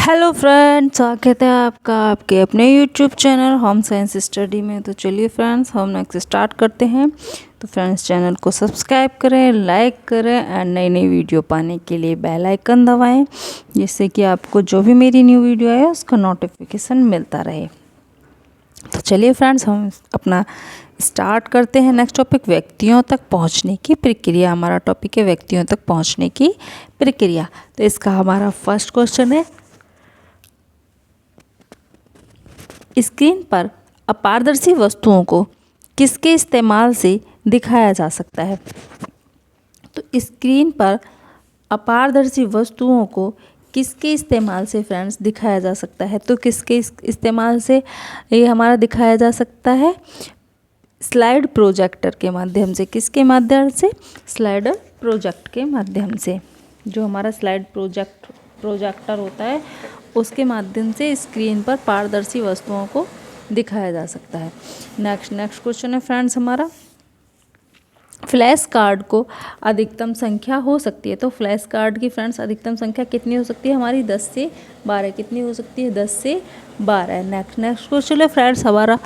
Hello friends, स्वागत है आपका आपके अपने YouTube channel home science study में। तो चलिए फ्रेंड्स, हम नेक्स्ट स्टार्ट करते हैं। तो फ्रेंड्स, चैनल को सब्सक्राइब करें, लाइक करें एंड नई नई वीडियो पाने के लिए बेल आइकन दबाएं, जिससे कि आपको जो भी मेरी न्यू वीडियो आए उसका नोटिफिकेशन मिलता रहे। तो चलिए फ्रेंड्स, हम अपना स्टार्ट करते हैं। नेक्स्ट टॉपिक, व्यक्तियों तक पहुंचने की प्रक्रिया। हमारा टॉपिक है व्यक्तियों तक पहुंचने की प्रक्रिया। तो इसका हमारा फर्स्ट क्वेश्चन है, स्क्रीन पर अपारदर्शी वस्तुओं को किसके इस्तेमाल से दिखाया जा सकता है? तो स्क्रीन पर अपारदर्शी वस्तुओं को किसके इस्तेमाल से फ्रेंड्स दिखाया जा सकता है? तो किसके इस्तेमाल से ये हमारा दिखाया जा सकता है? स्लाइड प्रोजेक्टर के माध्यम से। किसके माध्यम से? स्लाइडर प्रोजेक्ट के माध्यम से। जो हमारा स्लाइड प्रोजेक्टर होता है उसके माध्यम से स्क्रीन पर पारदर्शी वस्तुओं को दिखाया जा सकता है। नेक्स्ट क्वेश्चन है फ्रेंड्स हमारा, फ्लैश कार्ड को अधिकतम संख्या हो सकती है। तो फ्लैश कार्ड की फ्रेंड्स अधिकतम संख्या कितनी हो सकती है हमारी? 10 से 12। कितनी हो सकती है? 10 से 12। नेक्स्ट क्वेश्चन है फ्रेंड्स हमारा,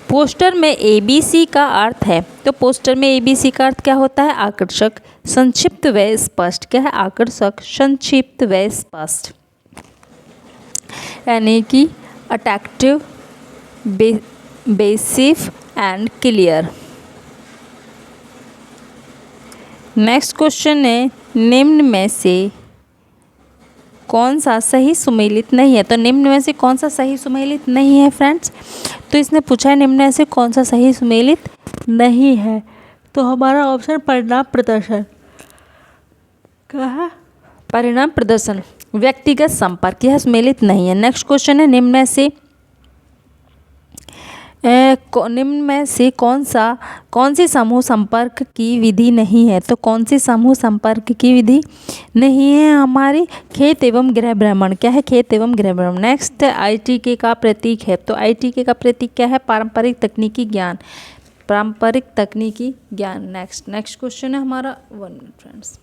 पोस्टर में ABC का अर्थ है। तो पोस्टर में ABC का अर्थ क्या होता है? आकर्षक, संक्षिप्त व स्पष्ट। क्या है? आकर्षक, संक्षिप्त व स्पष्ट, यानी कि अट्रैक्टिव, बेसिव एंड क्लियर। नेक्स्ट क्वेश्चन है, निम्न में से कौन सा सही सुमेलित नहीं है? तो निम्न में से कौन सा सही सुमेलित नहीं है फ्रेंड्स? तो इसने पूछा है निम्न में से कौन सा सही सुमेलित नहीं है। तो हमारा ऑप्शन परिणाम प्रदर्शन क्या है? परिणाम प्रदर्शन। व्यक्तिगत संपर्क, यह सुमेलित नहीं है। नेक्स्ट क्वेश्चन है, निम्न में से कौन सी समूह संपर्क की विधि नहीं है? तो कौन सी समूह संपर्क की विधि नहीं है हमारी? खेत एवं गृह भ्रमण। क्या है? खेत एवं गृह भ्रमण। नेक्स्ट, ITK का प्रतीक है। तो ITK का प्रतीक क्या है? पारंपरिक तकनीकी ज्ञान। पारंपरिक तकनीकी ज्ञान। नेक्स्ट क्वेश्चन है हमारा, 1 मिनट फ्रेंड्स।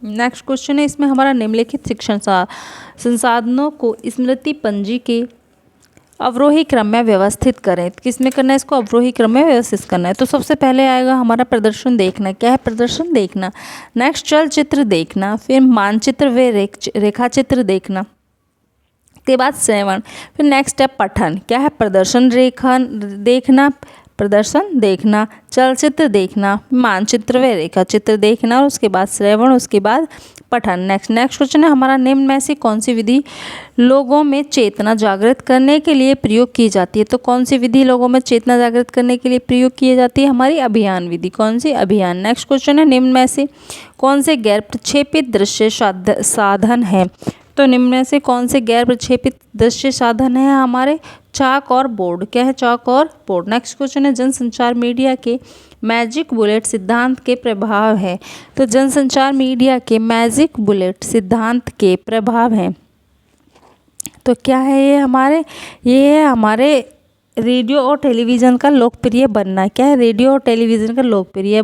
नेक्स्ट क्वेश्चन है, इसमें हमारा निम्नलिखित शिक्षण संसाधनों को स्मृति पंजी के अवरोही क्रम में व्यवस्थित करें। किसमें करना है इसको? अवरोही क्रम में व्यवस्थित करना है। तो सबसे पहले आएगा हमारा प्रदर्शन देखना। क्या है? प्रदर्शन देखना। नेक्स्ट, चलचित्र देखना। फिर मानचित्र व रेखाचित्र देखना। के बाद श्रवण। फिर नेक्स्ट है पठन। क्या है? प्रदर्शन देखना, प्रदर्शन देखना, चलचित्र देखना, मानचित्र व रेखाचित्र देखना, और उसके बाद श्रवण, उसके बाद पठन। नेक्स्ट क्वेश्चन है हमारा, निम्न में से कौन सी विधि लोगों में चेतना जागृत करने के लिए प्रयोग की जाती है? तो कौन सी विधि लोगों में चेतना जागृत करने के लिए प्रयोग की जाती है? हमारी अभियान विधि। कौन सी? अभियान। नेक्स्ट क्वेश्चन है, निम्न में से कौन से गैर प्रक्षेपित दृश्य साधन है? तो निम्न में से कौन से गैर प्रक्षेपित दृश्य साधन है हमारे? चाक और बोर्ड। क्या है? चाक और बोर्ड। नेक्स्ट क्वेश्चन है, जनसंचार मीडिया के मैजिक बुलेट सिद्धांत के प्रभाव है। तो जनसंचार मीडिया के मैजिक बुलेट सिद्धांत के प्रभाव हैं। तो क्या है ये हमारे? ये है हमारे रेडियो और टेलीविज़न का लोकप्रिय बनना। क्या है? रेडियो और टेलीविज़न का लोकप्रिय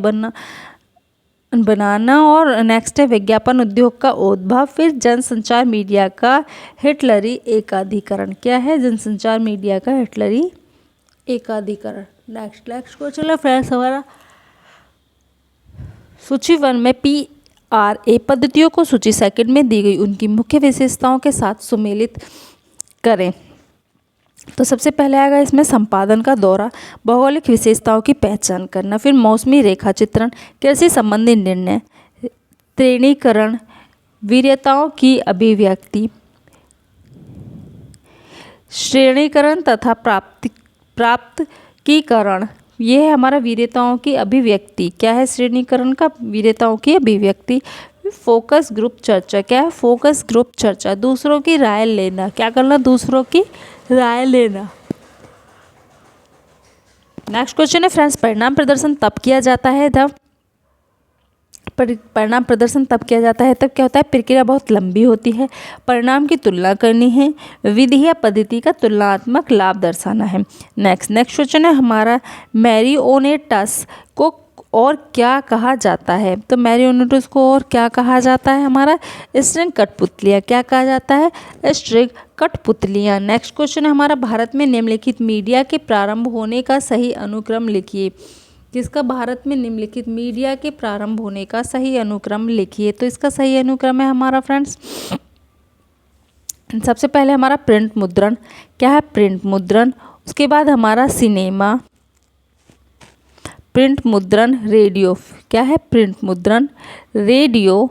बनाना। और नेक्स्ट है विज्ञापन उद्योग का उद्भव। फिर जनसंचार मीडिया का हिटलरी एकाधिकरण। क्या है? जनसंचार मीडिया का हिटलरी एकाधिकरण। नेक्स्ट क्वेश्चन है फ्रेंड्स हमारा, सूची 1 में PRA पद्धतियों को सूची 2 में दी गई उनकी मुख्य विशेषताओं के साथ सुमेलित करें। तो सबसे पहले आएगा इसमें संपादन का दौरा, भौगोलिक विशेषताओं की पहचान करना, फिर मौसमी रेखा चित्रण, कृषि संबंधी निर्णय, श्रेणीकरण, वरीयताओं की अभिव्यक्ति, श्रेणीकरण तथा प्राप्तकीकरण। ये है हमारा वरीयताओं की अभिव्यक्ति। क्या है? श्रेणीकरण का वरीयताओं की अभिव्यक्ति। फोकस ग्रुप चर्चा। क्या है? फोकस ग्रुप चर्चा, दूसरों की राय लेना। क्या करना? दूसरों की राय लेना। नेक्स्ट क्वेश्चन है फ्रेंड्स, परिणाम प्रदर्शन तब किया जाता है जब परिणाम प्रदर्शन तब किया जाता है तब क्या होता है? प्रक्रिया बहुत लंबी होती है, परिणाम की तुलना करनी है, विधि या पद्धति का तुलनात्मक लाभ दर्शाना है। नेक्स्ट क्वेश्चन है हमारा, मैरिओनेट्स को और क्या कहा जाता है? तो मैरियोनेट्स को और क्या कहा जाता है? हमारा स्ट्रिंग कठपुतलियाँ। क्या कहा जाता है? स्ट्रिंग कठपुतलियाँ। नेक्स्ट क्वेश्चन है हमारा, भारत में निम्नलिखित मीडिया के प्रारंभ होने का सही अनुक्रम लिखिए। किसका? भारत में निम्नलिखित मीडिया के प्रारंभ होने का सही अनुक्रम लिखिए। तो इसका सही अनुक्रम है हमारा फ्रेंड्स, सबसे पहले हमारा प्रिंट मुद्रण। क्या है? प्रिंट मुद्रण। उसके बाद हमारा सिनेमा, प्रिंट मुद्रण, रेडियो। क्या है? प्रिंट मुद्रण, रेडियो,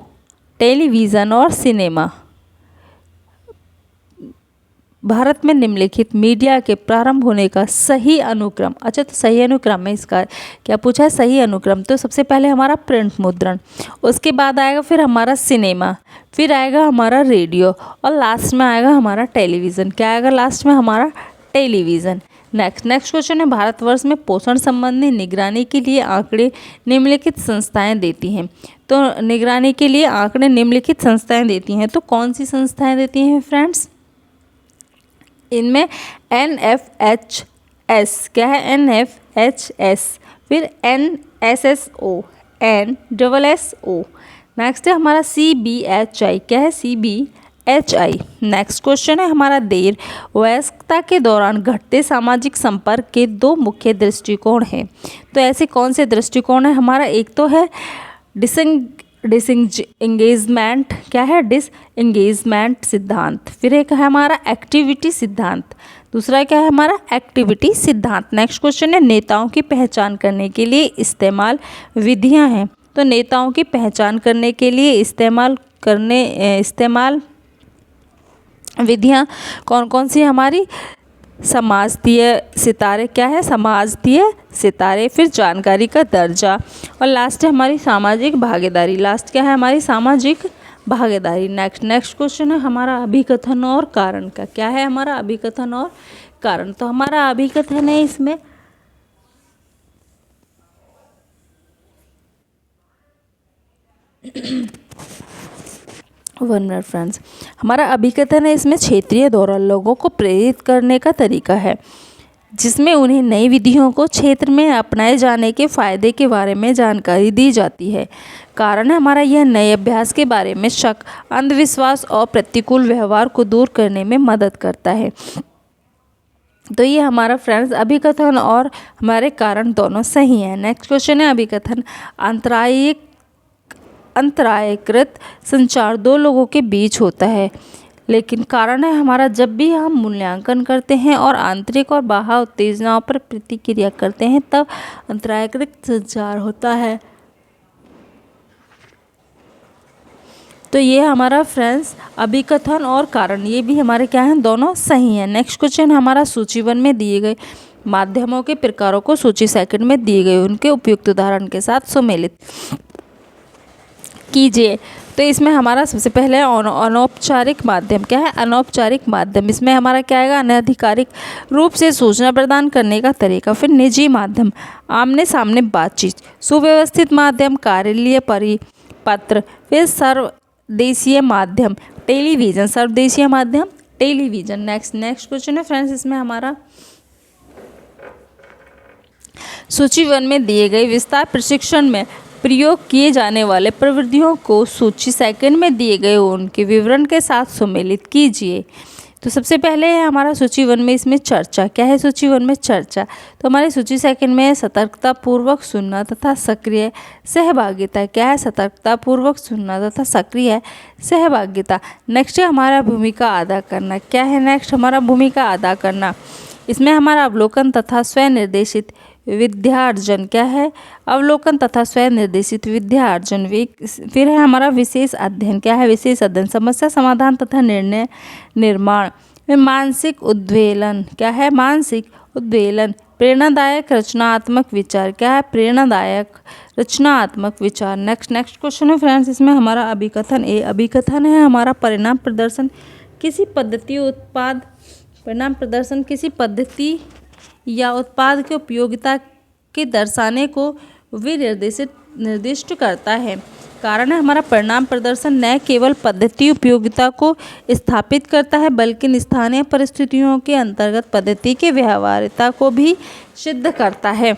टेलीविज़न और सिनेमा। भारत में निम्नलिखित मीडिया के प्रारंभ होने का सही अनुक्रम। अच्छा, तो सही अनुक्रम में इसका क्या पूछा है? सही अनुक्रम। तो सबसे पहले हमारा प्रिंट मुद्रण, उसके बाद आएगा फिर हमारा सिनेमा, फिर आएगा हमारा रेडियो और लास्ट में आएगा हमारा टेलीविज़न। क्या आएगा लास्ट में? हमारा टेलीविज़न। नेक्स्ट क्वेश्चन है, भारतवर्ष में पोषण संबंधी निगरानी के लिए आंकड़े निम्नलिखित संस्थाएं देती हैं। तो निगरानी के लिए आंकड़े निम्नलिखित संस्थाएं देती हैं, तो कौन सी संस्थाएं देती हैं फ्रेंड्स? इनमें NFHS। क्या है? NFHS, फिर NSSO, NSSO। नेक्स्ट है हमारा CBHI। क्या है? CBHI। नेक्स्ट क्वेश्चन है हमारा, देर वयस्कता के दौरान घटते सामाजिक संपर्क के दो मुख्य दृष्टिकोण हैं। तो ऐसे कौन से दृष्टिकोण है हमारा? एक तो है डिसएंगेजमेंट। क्या है? डिसएंगेजमेंट सिद्धांत। फिर एक है हमारा एक्टिविटी सिद्धांत। दूसरा क्या है हमारा? एक्टिविटी सिद्धांत। नेक्स्ट क्वेश्चन है, नेताओं की पहचान करने के लिए इस्तेमाल विधियां हैं। तो नेताओं की पहचान करने के लिए इस्तेमाल विधियां कौन कौन सी हमारी? समाजतीय सितारे। क्या है? समाजतीय सितारे, फिर जानकारी का दर्जा और लास्ट है हमारी सामाजिक भागीदारी। लास्ट क्या है? हमारी सामाजिक भागीदारी। नेक्स्ट क्वेश्चन है हमारा, अभिकथन और कारण का। क्या है हमारा? अभिकथन और कारण। तो हमारा अभिकथन है इसमें वन मिनट फ्रेंड्स, हमारा अभिकथन है इसमें क्षेत्रीय दौरा लोगों को प्रेरित करने का तरीका है, जिसमें उन्हें नई विधियों को क्षेत्र में अपनाए जाने के फायदे के बारे में जानकारी दी जाती है। कारण है हमारा, यह नए अभ्यास के बारे में शक, अंधविश्वास और प्रतिकूल व्यवहार को दूर करने में मदद करता है। तो ये हमारा फ्रेंड्स अभिकथन और हमारे कारण दोनों सही हैं। नेक्स्ट क्वेश्चन है, अभिकथन अंतरायकृत संचार दो लोगों के बीच होता है, लेकिन कारण है हमारा, जब भी हम मूल्यांकन करते हैं और आंतरिक और बाह्य उत्तेजनाओं पर प्रतिक्रिया करते हैं तब अंतरायकृत संचार होता है। तो ये हमारा फ्रेंड्स अभिकथन और कारण ये भी हमारे क्या हैं? दोनों सही हैं। नेक्स्ट क्वेश्चन हमारा, सूचीबद्ध में दिए गए माध्यमों के प्रकारों को सूची सेकंड में दिए गए उनके उपयुक्त उदाहरण के साथ सम्मिलित कीजिए। तो इसमें हमारा सबसे पहले अनौपचारिक माध्यम। क्या है? अनौपचारिक माध्यम। इसमें हमारा क्या आएगा? अनधिकारिक रूप से सूचना प्रदान करने का तरीका। फिर निजी माध्यम, आमने सामने बातचीत। सुव्यवस्थित माध्यम, कार्यालय परिपत्र। फिर सर्वदेशीय माध्यम, टेलीविज़न। सर्वदेशीय माध्यम, टेलीविज़न। नेक्स्ट क्वेश्चन है फ्रेंड्स, इसमें हमारा सूची 1 में दिए गए विस्तार प्रशिक्षण में प्रयोग किए जाने वाले प्रविधियों को सूची सेकंड में दिए गए उनके विवरण के साथ सम्मिलित कीजिए। तो सबसे पहले है हमारा सूची 1 में इसमें चर्चा। क्या है सूची 1 में? चर्चा। तो हमारी सूची सेकंड में सतर्कता पूर्वक सुनना तथा सक्रिय सहभागिता। क्या है? सतर्कता पूर्वक सुनना तथा सक्रिय सहभागिता। नेक्स्ट है हमारा भूमिका अदा करना। क्या है नेक्स्ट? हमारा भूमिका अदा करना। इसमें हमारा अवलोकन तथा स्वनिर्देशित विद्यार्जन। क्या है? अवलोकन तथा स्वनिर्देशित विद्यार्जन। फिर है हमारा विशेष अध्ययन। क्या है? विशेष अध्ययन। समस्या समाधान तथा निर्णय निर्माण। फिर मानसिक उद्वेलन। क्या है? मानसिक उद्वेलन। प्रेरणादायक रचनात्मक विचार। क्या है? प्रेरणादायक रचनात्मक विचार। नेक्स्ट क्वेश्चन है फ्रेंड्स, इसमें हमारा अभिकथन ए। अभिकथन है हमारा परिणाम प्रदर्शन किसी पद्धति या उत्पाद की उपयोगिता के दर्शाने को निर्दिष्ट करता है। कारण है हमारा, परिणाम प्रदर्शन न केवल पद्धति उपयोगिता को स्थापित करता है बल्कि स्थानीय परिस्थितियों के अंतर्गत पद्धति की व्यवहार्यता को भी सिद्ध करता है।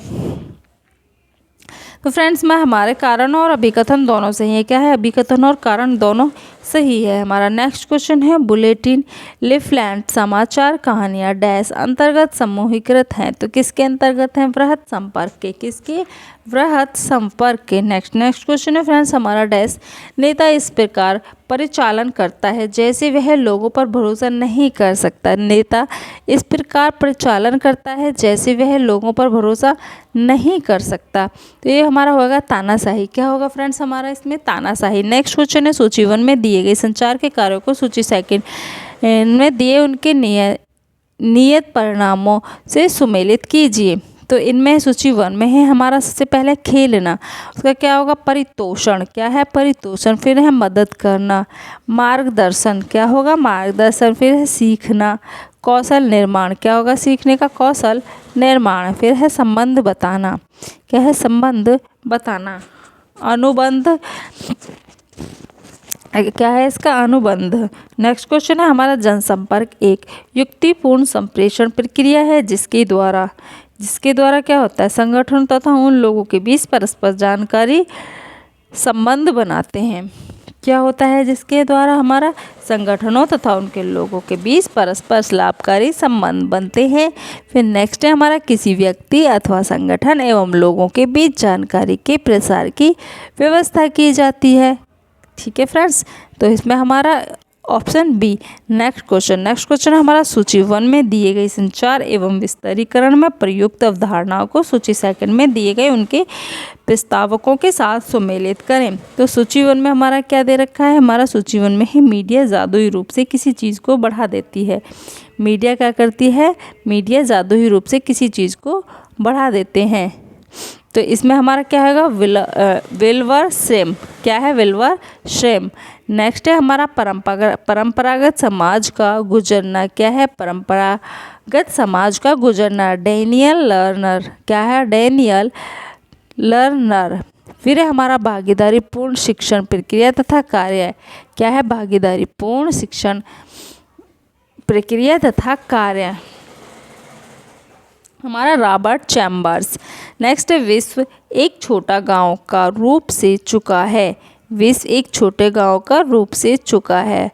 तो फ्रेंड्स में हमारे कारण और अभिकथन दोनों सही है। क्या है? अभिकथन और कारण दोनों सही है। हमारा नेक्स्ट क्वेश्चन है बुलेटिन, लिफलेट, समाचार, कहानियाँ डैश अंतर्गत समूहीकृत हैं। तो किसके अंतर्गत हैं? वृहत संपर्क के। किसके? वृहत संपर्क के। नेक्स्ट क्वेश्चन है फ्रेंड्स हमारा डैश, नेता इस प्रकार परिचालन करता है जैसे वह लोगों पर भरोसा नहीं कर सकता। नेता इस प्रकार परिचालन करता है जैसे वह लोगों पर भरोसा नहीं कर सकता। तो ये हमारा होगा तानाशाही। क्या होगा फ्रेंड्स हमारा इसमें? तानाशाही। नेक्स्ट क्वेश्चन है सूची 1 में दिए गए संचार के कार्यों को सूची 2 में दिए उनके नियत परिणामों से सुमेलित कीजिए। तो इनमें सूची 1 में है हमारा सबसे पहले खेलना, उसका क्या होगा? परितोषण। क्या है? परितोषण। फिर है मदद करना, मार्गदर्शन। क्या होगा? मार्गदर्शन। फिर है सीखना, कौशल निर्माण। क्या होगा? सीखने का कौशल निर्माण। फिर है संबंध बताना। क्या है? संबंध बताना। अनुबंध। क्या है इसका? अनुबंध। नेक्स्ट क्वेश्चन है हमारा जनसंपर्क एक युक्तिपूर्ण संप्रेषण प्रक्रिया है जिसके द्वारा क्या होता है? संगठन तथा उन लोगों के बीच परस्पर जानकारी संबंध बनाते हैं। क्या होता है? जिसके द्वारा हमारा संगठनों तथा उनके लोगों के बीच परस्पर लाभकारी संबंध बनते हैं। फिर नेक्स्ट है हमारा किसी व्यक्ति अथवा संगठन एवं लोगों के बीच जानकारी के प्रसार की व्यवस्था की जाती है। ठीक है फ्रेंड्स, तो इसमें हमारा ऑप्शन बी। नेक्स्ट क्वेश्चन हमारा सूची 1 में दिए गए संचार एवं विस्तारीकरण में प्रयुक्त अवधारणाओं को सूची 2 में दिए गए उनके प्रस्तावकों के साथ सुमेलित करें। तो सूची 1 में हमारा क्या दे रखा है? हमारा सूची 1 में ही मीडिया जादुई रूप से किसी चीज़ को बढ़ा देती है। मीडिया क्या करती है? मीडिया जादुई रूप से किसी चीज़ को बढ़ा देते हैं। तो इसमें हमारा क्या होगा? विल्वर श्रेम। क्या है? विल्वर श्रेम। नेक्स्ट है हमारा परंपरागत समाज का गुजरना। क्या है? परंपरागत समाज का गुजरना। Daniel learner. क्या है? Daniel learner. फिर है हमारा भागीदारी पूर्ण शिक्षण प्रक्रिया तथा कार्य। क्या है? भागीदारी पूर्ण शिक्षण प्रक्रिया तथा कार्य। हमारा रॉबर्ट चैम्बर्स। नेक्स्ट है विश्व एक छोटा गांव का रूप से चुका है। विश्व एक छोटे गांव का रूप से चुका है।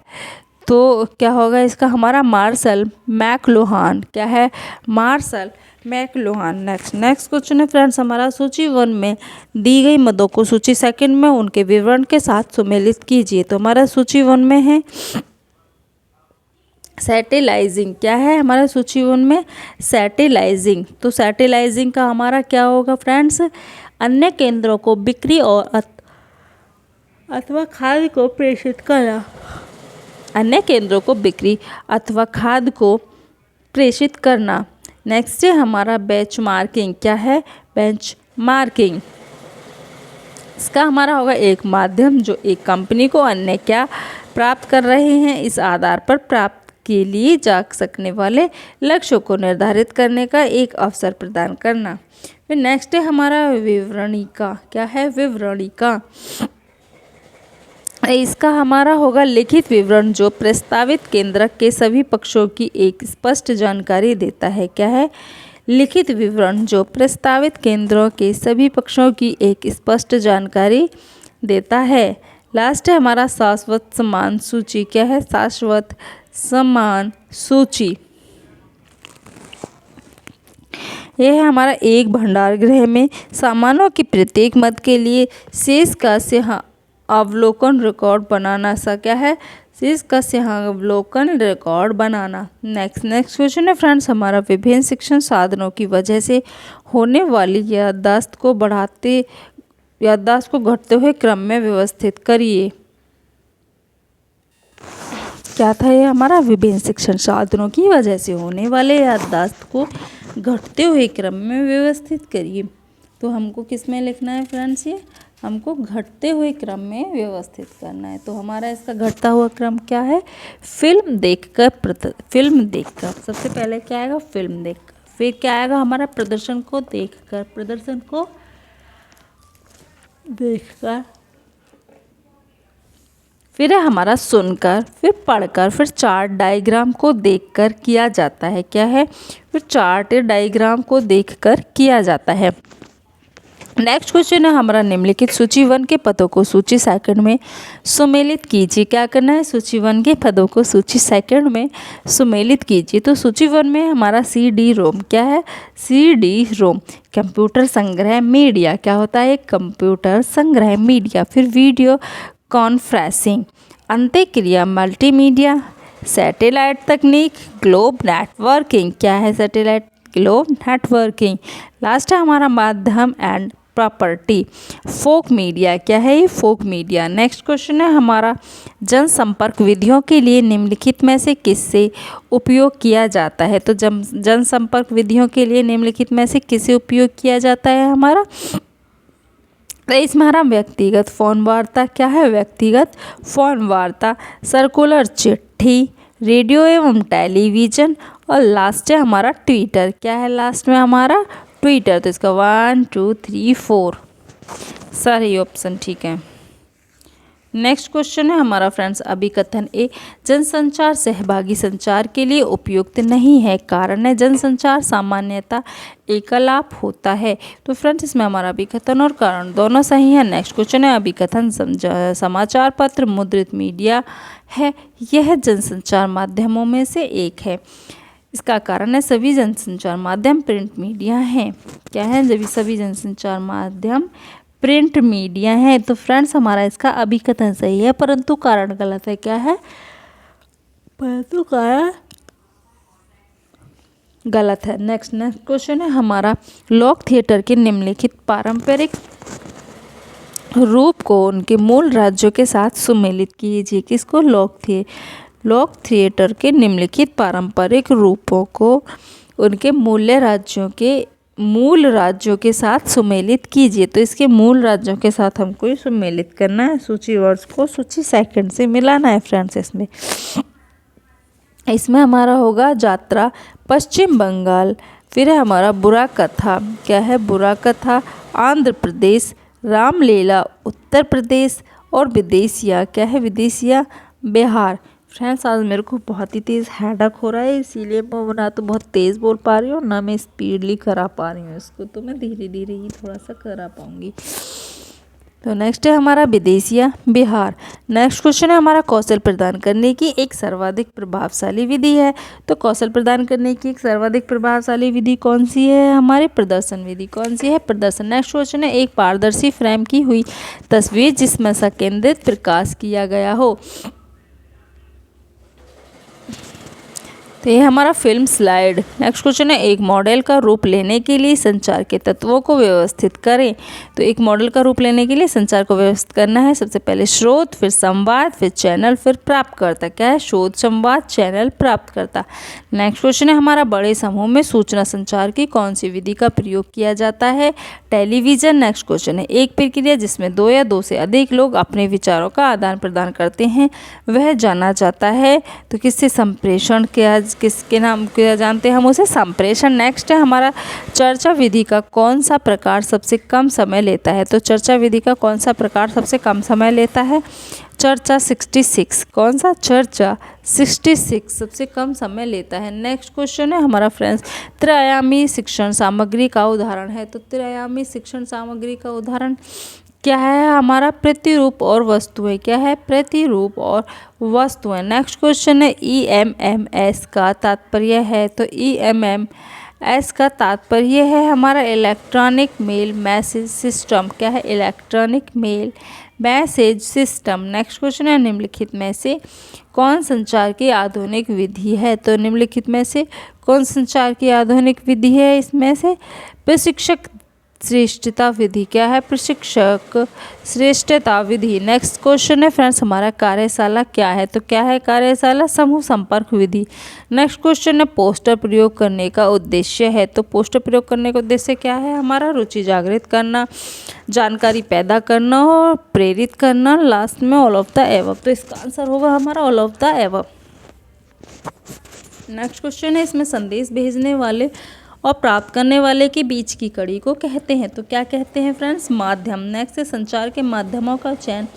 तो क्या होगा इसका? हमारा मार्शल मैकलुहान। क्या है? Marshall McLuhan. नेक्स्ट क्वेश्चन है फ्रेंड्स हमारा सूची 1 में दी गई मदों को सूची 2 में उनके विवरण के साथ सुमेलित कीजिए। तो हमारा सूची 1 में है सैटेलाइजिंग। क्या है हमारा सूची 1 में? सैटेलाइजिंग। तो सैटेलाइजिंग का हमारा क्या होगा फ्रेंड्स? अन्य केंद्रों को बिक्री और अथवा खाद्य को प्रेषित करना। अन्य केंद्रों को बिक्री अथवा खाद्य को प्रेषित करना। नेक्स्ट है हमारा बेंचमार्किंग। क्या है? बेंचमार्किंग। इसका हमारा होगा एक माध्यम जो एक कंपनी को अन्य क्या प्राप्त कर रहे हैं इस आधार पर प्राप्त के लिए जा सकने वाले लक्ष्यों को निर्धारित करने का एक अवसर प्रदान करना। फिर नेक्स्ट है हमारा विवरणिका। क्या है? विवरणिका। इसका हमारा होगा लिखित विवरण जो प्रस्तावित केंद्रक के सभी पक्षों की एक स्पष्ट जानकारी देता है। क्या है? लिखित विवरण जो प्रस्तावित केंद्रों के सभी पक्षों की एक स्पष्ट जानकारी देता है। लास्ट है हमारा शाश्वत समान सूची। क्या है? शाश्वत समान सूची। यह है हमारा एक भंडार गृह में सामानों की प्रत्येक मद के लिए शेष का अवलोकन रिकॉर्ड बनाना। सा क्या है? शेष का अवलोकन रिकॉर्ड बनाना। नेक्स्ट क्वेश्चन है फ्रेंड्स हमारा विभिन्न शिक्षण साधनों की वजह से होने वाली याददाश्त को घटते हुए क्रम में व्यवस्थित करिए। क्या था ये हमारा? विभिन्न शिक्षण साधनों की वजह से होने वाले याददाश्त को घटते हुए क्रम में व्यवस्थित करिए। तो हमको किस में लिखना है फ्रेंड्स? ये हमको घटते हुए क्रम में व्यवस्थित करना है। तो हमारा इसका घटता हुआ क्रम क्या है? फिल्म देखकर। सबसे पहले क्या आएगा? फिल्म देखकर। फिर क्या आएगा हमारा? प्रदर्शन को देखकर। फिर है हमारा सुनकर, फिर पढ़कर, फिर चार्ट डायग्राम को देखकर किया जाता है। क्या है? फिर चार्ट डायग्राम को देखकर किया जाता है। नेक्स्ट क्वेश्चन है हमारा, निम्नलिखित सूची 1 के पदों को सूची सेकंड में सुमेलित कीजिए। क्या करना है, सूची 1 के पदों को सूची सेकंड में सुमेलित कीजिए। तो सूची 1 में हमारा CD रोम, क्या है, CD रोम, कंप्यूटर संग्रह मीडिया, क्या होता है, कंप्यूटर संग्रह मीडिया। फिर वीडियो कॉन्फ्रेंसिंग, अंत्यक्रिया मल्टीमीडिया, सैटेलाइट तकनीक, ग्लोब नेटवर्किंग, क्या है, सैटेलाइट ग्लोब नेटवर्किंग। लास्ट है हमारा माध्यम एंड प्रॉपर्टी, फोक मीडिया, क्या है ये, फोक मीडिया। नेक्स्ट क्वेश्चन है हमारा, जनसंपर्क विधियों के लिए निम्नलिखित में से किससे उपयोग किया जाता है। तो जनसंपर्क विधियों के लिए निम्नलिखित में से किससे उपयोग किया जाता है हमारा, तो इसमें हमारा व्यक्तिगत फ़ोन वार्ता, क्या है, व्यक्तिगत फ़ोन वार्ता, सर्कुलर चिट्ठी, रेडियो एवं टेलीविज़न, और लास्ट है हमारा ट्विटर, क्या है, लास्ट में हमारा ट्विटर। तो इसका 1 2 3 4 सारे ऑप्शन ठीक है। नेक्स्ट क्वेश्चन है हमारा फ्रेंड्स, अभिकथन ए जनसंचार सहभागी संचार के लिए उपयुक्त नहीं है, कारण है जनसंचार सामान्यतः एकलाप होता है। तो फ्रेंड्स इसमें हमारा अभिकथन और कारण दोनों सही है। नेक्स्ट क्वेश्चन है, अभिकथन समाचार पत्र मुद्रित मीडिया है, यह जनसंचार माध्यमों में से एक है। इसका कारण है सभी जनसंचार माध्यम प्रिंट मीडिया हैं, क्या है, जब सभी जनसंचार माध्यम प्रिंट मीडिया है। तो फ्रेंड्स हमारा इसका अभिकथन सही है परंतु कारण गलत है, क्या है, परंतु कारण गलत है। नेक्स्ट क्वेश्चन है हमारा, लोक थिएटर के निम्नलिखित पारंपरिक रूप को उनके मूल राज्यों के साथ सुमेलित कीजिए। किसको, लोक थिएटर के निम्नलिखित पारंपरिक रूपों को उनके मूल राज्यों के साथ सुमेलित कीजिए। तो इसके मूल राज्यों के साथ हमको ये सुमेलित करना है, सूची वर्ड्स को सूची सेकंड से मिलाना है फ्रेंड्स। इसमें हमारा होगा यात्रा पश्चिम बंगाल, फिर है हमारा बुरा कथा, क्या है, बुरा कथा आंध्र प्रदेश, रामलीला उत्तर प्रदेश, और विदेशिया, क्या है, विदेशिया बिहार। फ्रेंड्स आज मेरे को बहुत ही तेज़ हेडेक हो रहा है, इसीलिए मैं ना तो बहुत तेज़ बोल पा रही हूँ ना मैं स्पीडली करा पा रही हूँ इसको, तो मैं धीरे धीरे ही थोड़ा सा करा पाऊँगी। तो नेक्स्ट है हमारा विदेशिया बिहार। नेक्स्ट क्वेश्चन है हमारा, कौशल प्रदान करने की एक सर्वाधिक प्रभावशाली विधि है। तो कौशल प्रदान करने की एक सर्वाधिक प्रभावशाली विधि कौन सी है, हमारे प्रदर्शन विधि, कौन सी है, प्रदर्शन। नेक्स्ट क्वेश्चन है, एक पारदर्शी फ्रेम की हुई तस्वीर जिसमें संकेंद्रित प्रकाश किया गया हो। तो ये हमारा फिल्म स्लाइड। नेक्स्ट क्वेश्चन है, एक मॉडल का रूप लेने के लिए संचार के तत्वों को व्यवस्थित करें। तो एक मॉडल का रूप लेने के लिए संचार को व्यवस्थित करना है, सबसे पहले स्रोत, फिर संवाद, फिर चैनल, फिर प्राप्तकर्ता, क्या है, स्रोत, संवाद, चैनल, प्राप्तकर्ता। नेक्स्ट क्वेश्चन है हमारा, बड़े समूह में सूचना संचार की कौन सी विधि का प्रयोग किया जाता है, टेलीविजन। नेक्स्ट क्वेश्चन है, एक प्रक्रिया जिसमें 2 या 2 से अधिक लोग अपने विचारों का आदान प्रदान करते हैं वह जाना जाता है। तो किससे, संप्रेषण, किसके नाम क्या जानते हैं हम उसे, संप्रेषण। नेक्स्ट है हमारा, चर्चा विधि का कौन सा प्रकार सबसे कम समय लेता है। तो चर्चा विधि का कौन सा प्रकार सबसे कम समय लेता है, चर्चा 66, कौन सा, चर्चा 66 सबसे कम समय लेता है। नेक्स्ट क्वेश्चन है हमारा फ्रेंड्स, त्रिआयामी शिक्षण सामग्री का उदाहरण है। तो त्रिआयामी शिक्षण सामग्री का उदाहरण क्या है हमारा, प्रतिरूप और वस्तुएं, क्या है, प्रतिरूप और वस्तुएं। नेक्स्ट क्वेश्चन है, EMMS का तात्पर्य है। तो EMMS का तात्पर्य है हमारा इलेक्ट्रॉनिक मेल मैसेज सिस्टम, क्या है, electronic mail message system. Next question है, निम्नलिखित में से कौन संचार की आधुनिक विधि है। तो निम्नलिखित में से कौन संचार की आधुनिक विधि है, इसमें से प्रशिक्षक श्रेष्ठता विधि, क्या है, प्रशिक्षक श्रेष्ठता विधि। नेक्स्ट क्वेश्चन है फ्रेंड्स हमारा, कार्यशाला क्या है। तो क्या है कार्यशाला, समूह संपर्क विधि। नेक्स्ट क्वेश्चन है, पोस्टर प्रयोग करने का उद्देश्य है। तो पोस्टर प्रयोग करने का उद्देश्य क्या है हमारा, रुचि जागृत करना, जानकारी पैदा करना और प्रेरित करना। लास्ट में ऑल ऑफ द एबव। तो इसका आंसर होगा हमारा all of the above. Next question है, इसमें संदेश भेजने वाले और प्राप्त करने वाले के बीच की कड़ी को कहते हैं। तो क्या कहते हैं फ्रेंड्स, माध्यम। नेक्स्ट है, संचार के माध्यमों का चयन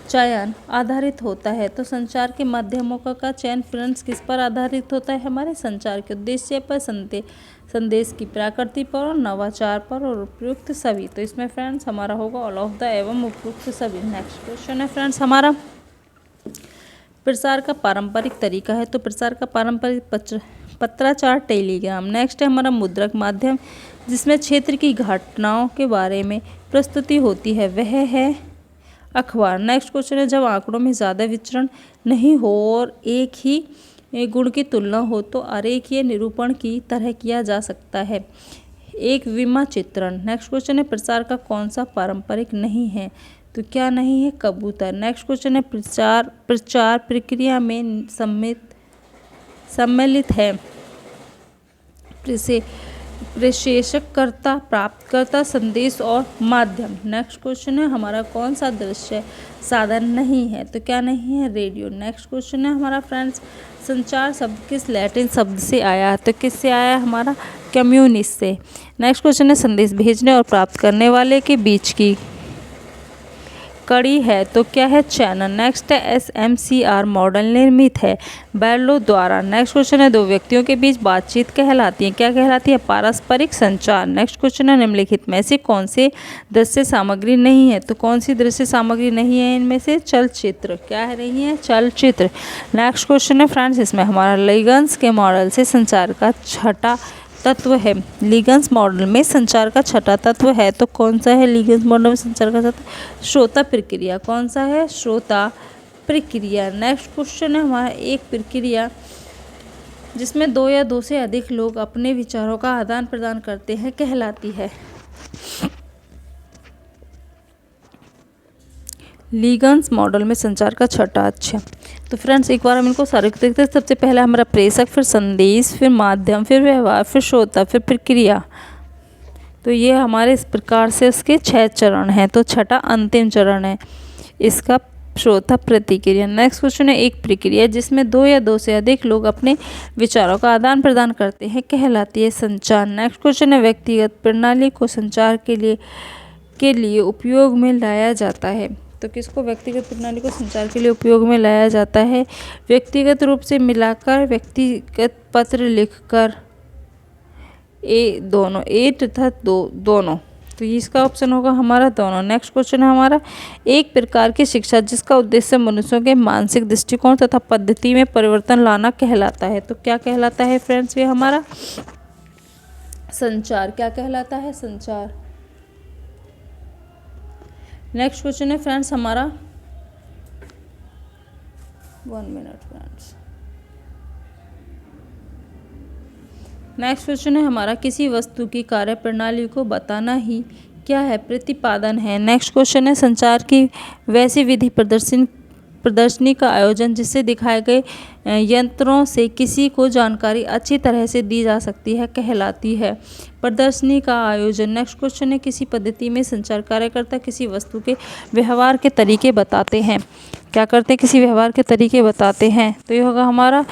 चयन आधारित होता है। तो संचार के माध्यमों का चयन फ्रेंड्स किस पर आधारित होता है? हमारे संचार के उद्देश्य पर, संदेश की प्रकृति पर और नवाचार पर और उपयुक्त सभी। तो इसमें फ्रेंड्स हमारा होगा ऑल ऑफ द एवं उपयुक्त सभी। नेक्स्ट क्वेश्चन है फ्रेंड्स हमारा, प्रसार का पारंपरिक तरीका है। तो प्रसार का पारंपरिक पत्राचार टेलीग्राम। नेक्स्ट है हमारा मुद्रक माध्यम, जिसमें क्षेत्र की घटनाओं के बारे में प्रस्तुति होती है, वह है अखबार। नेक्स्ट क्वेश्चन है, जब आंकड़ों में ज़्यादा विचरण नहीं हो और एक ही गुण की तुलना हो तो आरेखीय निरूपण की तरह किया जा सकता है, एक विमा चित्रण। नेक्स्ट क्वेश्चन है, प्रसार का कौन सा पारंपरिक नहीं है? तो क्या नहीं है? कबूतर। नेक्स्ट क्वेश्चन है, प्रचार प्रक्रिया में सम्मिलित है प्रेषककर्ता, प्राप्तकर्ता, संदेश और माध्यम। नेक्स्ट क्वेश्चन है हमारा, कौन सा दृश्य साधन नहीं है? तो क्या नहीं है? रेडियो। नेक्स्ट क्वेश्चन है हमारा फ्रेंड्स, संचार शब्द किस लैटिन शब्द से आया है? तो किससे आया है? हमारा कम्युनिस्ट से। नेक्स्ट क्वेश्चन है, संदेश भेजने और प्राप्त करने वाले के बीच की कड़ी है, तो क्या है? चैनल। नेक्स्ट है, SMCR मॉडल निर्मित है बैरलो द्वारा। नेक्स्ट क्वेश्चन है, दो व्यक्तियों के बीच बातचीत कहलाती है, क्या कहलाती है? पारस्परिक संचार। नेक्स्ट क्वेश्चन है, निम्नलिखित में से कौन से दृश्य सामग्री नहीं है? तो कौन सी दृश्य सामग्री नहीं है इनमें से? चलचित्र। क्या है? नहीं है? चलचित्र। नेक्स्ट क्वेश्चन है फ्रेंड्स, इसमें हमारा लीगन्स के मॉडल से संचार का छठा तत्व है। लीगन्स मॉडल में संचार का छठा तत्व है, तो कौन सा है लीगन्स मॉडल में संचार का तत्व? श्रोता प्रक्रिया। कौन सा है? श्रोता प्रक्रिया। नेक्स्ट क्वेश्चन है हमारा, एक प्रक्रिया जिसमें दो या दो से अधिक लोग अपने विचारों का आदान प्रदान करते हैं कहलाती है? लीगन्स मॉडल में संचार का छठा। अच्छा, तो फ्रेंड्स एक बार हम इनको सारे देखते हैं। सबसे पहला हमारा प्रेषक, फिर संदेश, फिर माध्यम, फिर व्यवहार, फिर श्रोता, फिर प्रक्रिया। तो ये हमारे इस प्रकार से इसके 6 चरण हैं। तो छठा अंतिम चरण है इसका, श्रोता प्रतिक्रिया। नेक्स्ट क्वेश्चन है, एक प्रक्रिया जिसमें दो या दो से अधिक लोग अपने विचारों का आदान प्रदान करते हैं कहलाती है संचार। नेक्स्ट क्वेश्चन है, व्यक्तिगत प्रणाली को संचार के लिए उपयोग में लाया जाता है। तो किसको? व्यक्तिगत प्रणाली को संचार के लिए उपयोग में लाया जाता है? व्यक्तिगत रूप से मिलाकर, व्यक्तिगत पत्र लिखकर, दोनों, तथा दोनों। तो इसका ऑप्शन होगा हमारा दोनों। नेक्स्ट क्वेश्चन है हमारा, एक प्रकार की शिक्षा जिसका उद्देश्य मनुष्यों के मानसिक दृष्टिकोण तथा पद्धति में परिवर्तन लाना कहलाता है। तो क्या कहलाता है फ्रेंड्स? ये हमारा संचार। क्या कहलाता है? संचार। नेक्स्ट क्वेश्चन है फ्रेंड्स हमारा, 1 मिनट फ्रेंड्स। नेक्स्ट क्वेश्चन है हमारा, किसी वस्तु की कार्य प्रणाली को बताना ही क्या है? प्रतिपादन है। नेक्स्ट क्वेश्चन है, संचार की वैसी विधि प्रदर्शनी का आयोजन जिससे दिखाए गए यंत्रों से किसी को जानकारी अच्छी तरह से दी जा सकती है कहलाती है प्रदर्शनी का आयोजन। नेक्स्ट क्वेश्चन है, किसी पद्धति में संचार कार्यकर्ता किसी वस्तु के व्यवहार के तरीके बताते हैं। क्या करते हैं? किसी व्यवहार के तरीके बताते हैं। तो ये होगा हमारा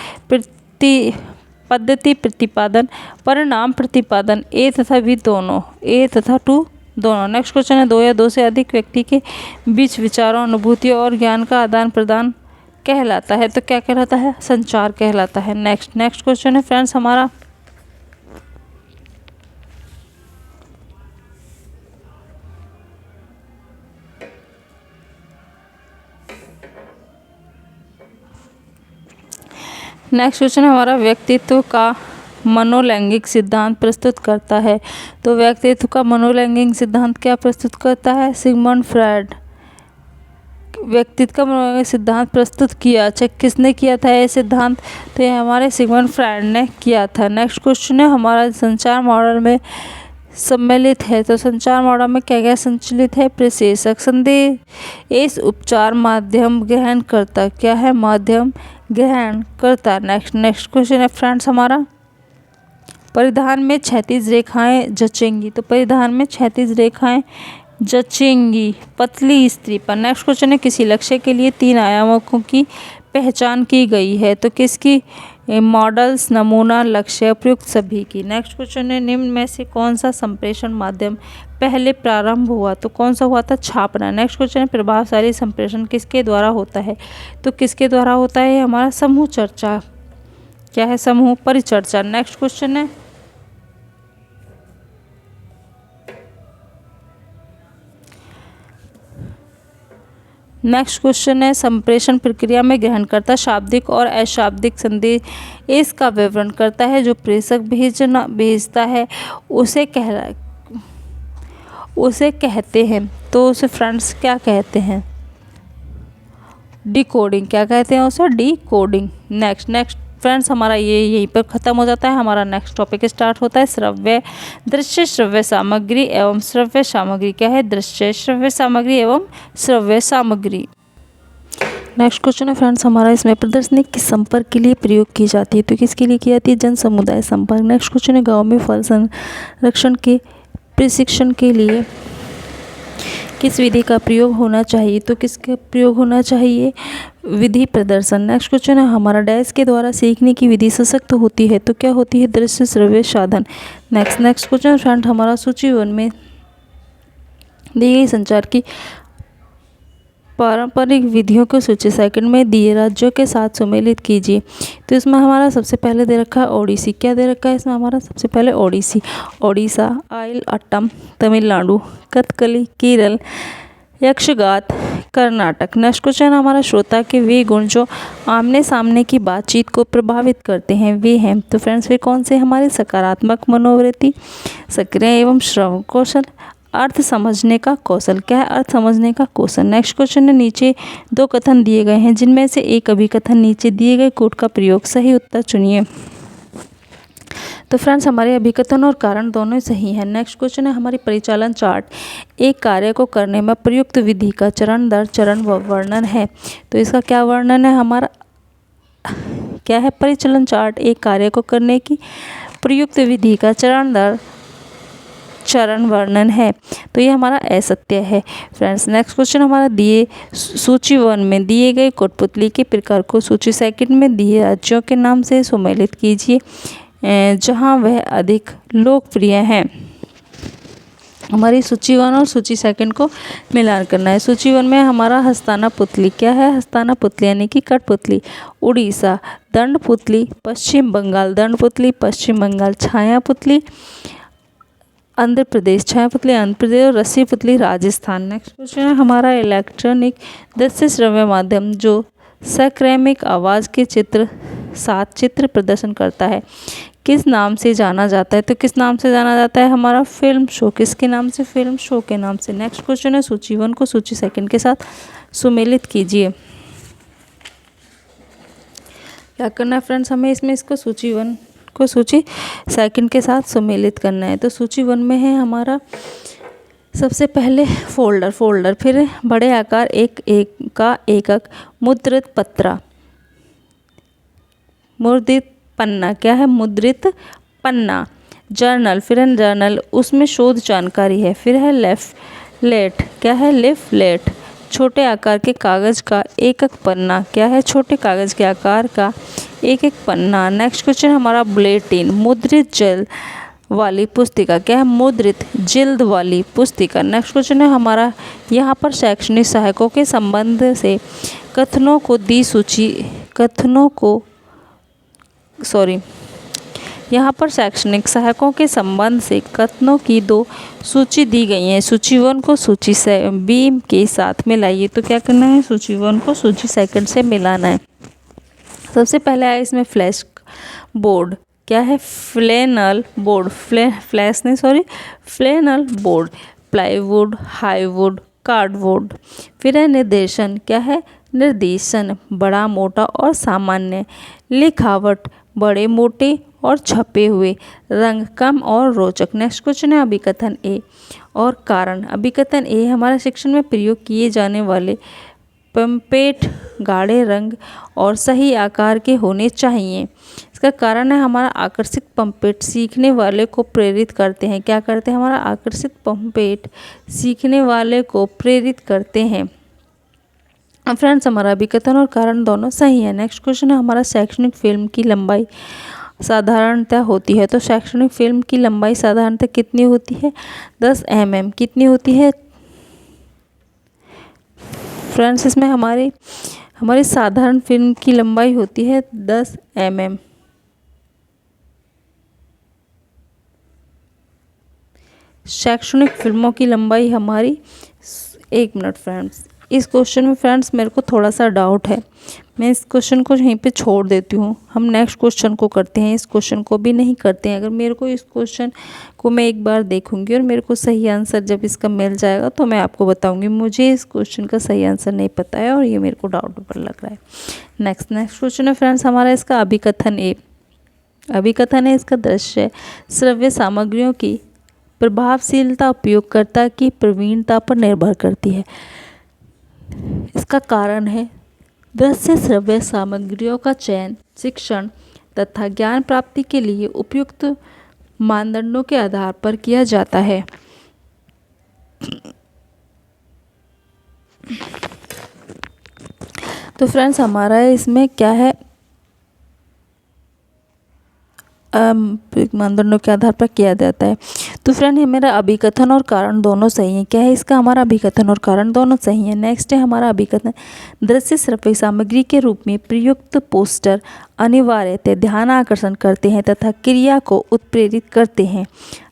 पद्धति प्रतिपादन, परिणाम प्रतिपादन, ए तथा बी दोनों, ए तथा टू दोनों। नेक्स्ट क्वेश्चन है, दो या दो से अधिक व्यक्ति के बीच विचारों, अनुभूतियों और ज्ञान का आदान प्रदान कहलाता है। तो क्या कहलाता है? संचार कहलाता है। नेक्स्ट क्वेश्चन है फ्रेंड्स हमारा, नेक्स्ट क्वेश्चन हमारा, व्यक्तित्व का मनोलैंगिक सिद्धांत प्रस्तुत करता है। तो व्यक्तित्व का मनोलैंगिक सिद्धांत क्या प्रस्तुत करता है? सिगमंड फ्रायड व्यक्तित्व का मनोलैंगिक सिद्धांत प्रस्तुत किया। अच्छा, किसने किया था ये सिद्धांत? तो ये हमारे सिगमंड फ्रायड ने किया था। नेक्स्ट क्वेश्चन है हमारा, संचार मॉडल में सम्मिलित है। तो संचार मॉडल में क्या क्या संचालित है? प्रेषक, संदेश, उपचार, माध्यम, ग्रहण करता। क्या है? माध्यम ग्रहण करता। नेक्स्ट क्वेश्चन है फ्रेंड्स हमारा, परिधान में क्षैतिज रेखाएं जचेंगी। तो परिधान में क्षैतिज रेखाएं जचेंगी पतली स्त्री पर। नेक्स्ट क्वेश्चन है, किसी लक्ष्य के लिए 3 आयामों की पहचान की गई है। तो किसकी मॉडल्स, नमूना, लक्ष्य, उपयुक्त सभी की। नेक्स्ट क्वेश्चन है निम्न में से कौन सा संप्रेषण माध्यम पहले प्रारंभ हुआ? तो कौन सा हुआ था? छापना। नेक्स्ट क्वेश्चन है प्रभावशाली संप्रेषण किसके द्वारा होता है? तो किसके द्वारा होता है? हमारा समूह चर्चा। क्या है? समूह परिचर्चा। नेक्स्ट क्वेश्चन है संप्रेषण प्रक्रिया में ग्रहणकर्ता शाब्दिक और अशाब्दिक संदेश इसका विवरण करता है। जो प्रेषक भेजता है उसे कहते हैं, तो उसे फ्रेंड्स क्या कहते हैं? डिकोडिंग। क्या कहते हैं उसे? डिकोडिंग। नेक्स्ट फ्रेंड्स हमारा ये यहीं पर ख़त्म हो जाता है। हमारा नेक्स्ट टॉपिक स्टार्ट होता है दृश्य श्रव्य सामग्री एवं श्रव्य सामग्री। क्या है? दृश्य श्रव्य सामग्री एवं श्रव्य सामग्री। नेक्स्ट क्वेश्चन है फ्रेंड्स हमारा इसमें प्रदर्शनी किस संपर्क के लिए प्रयोग की जाती है? तो किसके लिए की जाती है? जन समुदाय संपर्क। नेक्स्ट क्वेश्चन है गाँव में फल संरक्षण के प्रशिक्षण के लिए किस विधि का प्रयोग होना चाहिए? तो किसका प्रयोग होना चाहिए? विधि प्रदर्शन। नेक्स्ट क्वेश्चन है हमारा डैश के द्वारा सीखने की विधि सशक्त होती है? तो क्या होती है? दृश्य श्रव्य साधन। नेक्स्ट क्वेश्चन फ्रेंड हमारा सूची 1 में दी गई संचार की पारंपरिक विधियों को सूची सेकंड में दिए राज्यों के साथ सुमेलित कीजिए। तो इसमें हमारा सबसे पहले दे रखा है ओडिसी। क्या दे रखा है इसमें? हमारा सबसे पहले ओडिसी, ओडिशा, आइल अट्टम तमिलनाडु, कथकली केरल, यक्षगात कर्नाटक। नेक्स्ट क्वेश्चन हमारा श्रोता के वे गुण जो आमने सामने की बातचीत को प्रभावित करते हैं वे हैं। तो फ्रेंड्स वे कौन से? हमारे सकारात्मक मनोवृत्ति, सक्रिय एवं श्रवण कौशल, अर्थ समझने का कौशल। क्या है? अर्थ समझने का कौशल। नेक्स्ट क्वेश्चन है नीचे 2 कथन दिए गए हैं जिनमें से एक अभिकथन नीचे दिए गए कोड का प्रयोग सही उत्तर चुनिए। तो फ्रेंड्स हमारे अभिकथन और कारण दोनों सही हैं। नेक्स्ट क्वेश्चन है हमारी परिचालन चार्ट एक कार्य को करने में प्रयुक्त विधि का चरण दर चरण वर्णन है। तो इसका क्या वर्णन है? हमारा क्या है? परिचालन चार्ट एक कार्य को करने की प्रयुक्त विधि का चरण दर चरण वर्णन है। तो ये हमारा असत्य है फ्रेंड्स। नेक्स्ट क्वेश्चन हमारा दिए सूची 1 में दिए गए कठपुतली के प्रकार को सूची सेकंड में दिए राज्यों के नाम से सम्मिलित कीजिए जहां वह अधिक लोकप्रिय हैं। हमारी सूची 1 और सूची सेकंड को मिलान करना है। सूची 1 में हमारा हस्ताना पुतली। क्या है? हस्ताना पुतली यानी कि कठपुतली। उड़ीसा दंड पुतली, पश्चिम बंगाल दंड पुतली, पश्चिम बंगाल छाया पुतली, आंध्र प्रदेश छाया पुतली आंध्र प्रदेश, और रस्सी पुतली राजस्थान। नेक्स्ट क्वेश्चन है हमारा इलेक्ट्रॉनिक दृश्य श्रव्य माध्यम जो सक्रैमिक आवाज़ के साथ चित्र प्रदर्शन करता है किस नाम से जाना जाता है? तो किस नाम से जाना जाता है? हमारा फिल्म शो। किसके नाम से? फिल्म शो के नाम से। नेक्स्ट क्वेश्चन है सूची 1 को सूची सेकंड के साथ सुमेलित कीजिए। क्या करना है फ्रेंड्स? हमें इसमें इसको सूची 1 को सूची सेकंड के साथ सम्मिलित करना है। तो सूची 1 में है हमारा सबसे पहले फोल्डर, फिर बड़े आकार का एकक, मुद्रित पत्रा, मुद्रित पन्ना। क्या है? मुद्रित पन्ना। जर्नल, फिर है जर्नल उसमें शोध जानकारी है। फिर है लेफलेट। क्या है? लेफलेट छोटे आकार के कागज का एकक पन्ना। क्या है? छोटे कागज के आकार का एक पन्ना। नेक्स्ट क्वेश्चन हमारा बुलेटिन मुद्रित जल्द वाली पुस्तिका। क्या है? मुद्रित जिल्द वाली पुस्तिका। नेक्स्ट क्वेश्चन है हमारा यहाँ पर शैक्षणिक सहायकों के संबंध से कथनों को दी सूची यहाँ पर शैक्षणिक सहायकों के संबंध से कथनों की 2 सूची दी गई है। सूची 1 को सूची से बी के साथ मिलाइए। तो क्या करना है? सूची 1 को सूची सेकंड से मिलाना है। सबसे पहले आया इसमें फ्लैश बोर्ड। क्या है? फ्लेनल बोर्ड, फ्लेनल बोर्ड, प्लाईवुड, हाईवुड, कार्डबोर्ड। फिर है निर्देशन। क्या है? निर्देशन बड़ा मोटा और सामान्य, लिखावट बड़े मोटे और छपे हुए, रंग कम और रोचक। नेक्स्ट क्वेश्चन है अभिकथन ए और कारण। अभिकथन ए हमारे शिक्षण में प्रयोग किए जाने वाले पंपेट गाढ़े रंग और सही आकार के होने चाहिए। इसका कारण है हमारा आकर्षित पंपेट सीखने वाले को प्रेरित करते हैं। क्या करते हैं? हमारा आकर्षित पंपेट सीखने वाले को प्रेरित करते हैं। फ्रेंड्स हमारा अभिकथन और कारण दोनों सही है। नेक्स्ट क्वेश्चन है हमारा शैक्षणिक फिल्म की लंबाई साधारणतः होती है। तो शैक्षणिक फिल्म की लंबाई साधारणतः कितनी होती है? 10 mm। कितनी होती है फ्रेंड्स? इसमें हमारी साधारण फिल्म की लंबाई होती है 10 mm। शैक्षणिक फिल्मों की लंबाई हमारी 1 मिनट फ्रेंड्स। इस क्वेश्चन में फ्रेंड्स मेरे को थोड़ा सा डाउट है, मैं इस क्वेश्चन को यहीं पे छोड़ देती हूँ। हम नेक्स्ट क्वेश्चन को करते हैं, इस क्वेश्चन को भी नहीं करते हैं। अगर मेरे को इस क्वेश्चन को मैं एक बार देखूंगी और मेरे को सही आंसर जब इसका मिल जाएगा तो मैं आपको बताऊंगी। मुझे इस क्वेश्चन का सही आंसर नहीं पता है और ये मेरे को डाउटेबल लग रहा है। नेक्स्ट क्वेश्चन है फ्रेंड्स हमारा इसका अभिकथन अभिकथन है इसका दृश्य श्रव्य सामग्रियों की प्रभावशीलता उपयोगकर्ता की प्रवीणता पर निर्भर करती है। इसका कारण है दृश्य श्रव्य सामग्रियों का चयन शिक्षण तथा ज्ञान प्राप्ति के लिए उपयुक्त मानदंडों के आधार पर किया जाता है। तो फ्रेंड्स हमारा इसमें क्या है, मानदंडों के आधार पर किया जाता है। तो फ्रेंड ये मेरा अभिकथन और कारण दोनों सही है। क्या है इसका? हमारा अभिकथन और कारण दोनों सही है। नेक्स्ट है हमारा अभिकथन दृश्य श्रव्य सामग्री के रूप में प्रयुक्त पोस्टर अनिवार्यतः ध्यान आकर्षण करते हैं तथा क्रिया को उत्प्रेरित करते हैं।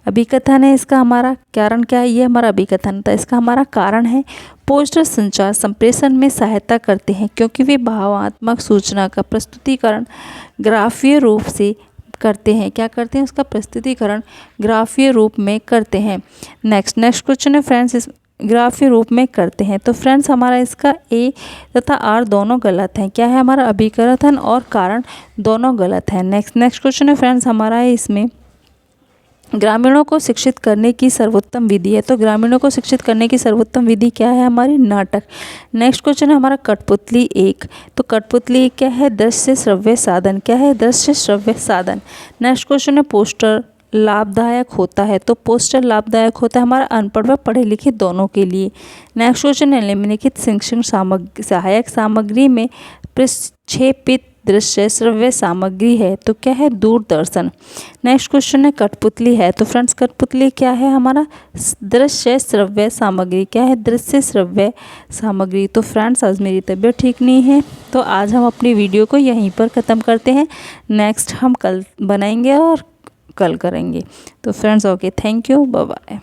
अभिकथन है इसका। हमारा कारण क्या है? ये हमारा अभिकथन था। इसका हमारा कारण है पोस्टर संचार संप्रेषण में सहायता करते हैं क्योंकि वे भावात्मक सूचना का प्रस्तुतिकरण ग्राफीय रूप से करते हैं। क्या करते हैं? उसका प्रस्तुतिकरण ग्राफीय रूप में करते हैं। नेक्स्ट क्वेश्चन है फ्रेंड्स इस ग्राफीय रूप में करते हैं। तो फ्रेंड्स हमारा इसका ए तथा आर दोनों गलत हैं। क्या है? हमारा अभिकथन और कारण दोनों गलत है। नेक्स्ट क्वेश्चन है फ्रेंड्स हमारा है इसमें ग्रामीणों को शिक्षित करने की सर्वोत्तम विधि है। तो ग्रामीणों को शिक्षित करने की सर्वोत्तम विधि क्या है? हमारी नाटक। नेक्स्ट क्वेश्चन है हमारा कठपुतली 1। तो कठपुतली क्या है? दृश्य श्रव्य साधन। क्या है? दृश्य श्रव्य साधन। नेक्स्ट क्वेश्चन है पोस्टर लाभदायक होता है। तो पोस्टर लाभदायक होता है हमारा अनपढ़ व पढ़े लिखे दोनों के लिए। नेक्स्ट क्वेश्चन है निम्नलिखित शिक्षण सहायक सामग्री में प्रक्षेपित दृश्य श्रव्य सामग्री है। तो क्या है? दूरदर्शन। नेक्स्ट क्वेश्चन है कठपुतली है। तो फ्रेंड्स कठपुतली क्या है? हमारा दृश्य श्रव्य सामग्री। क्या है? दृश्य श्रव्य सामग्री। तो फ्रेंड्स आज मेरी तबीयत ठीक नहीं है तो आज हम अपनी वीडियो को यहीं पर ख़त्म करते हैं। नेक्स्ट हम कल बनाएंगे और कल करेंगे। तो friends okay, thank you, bye bye.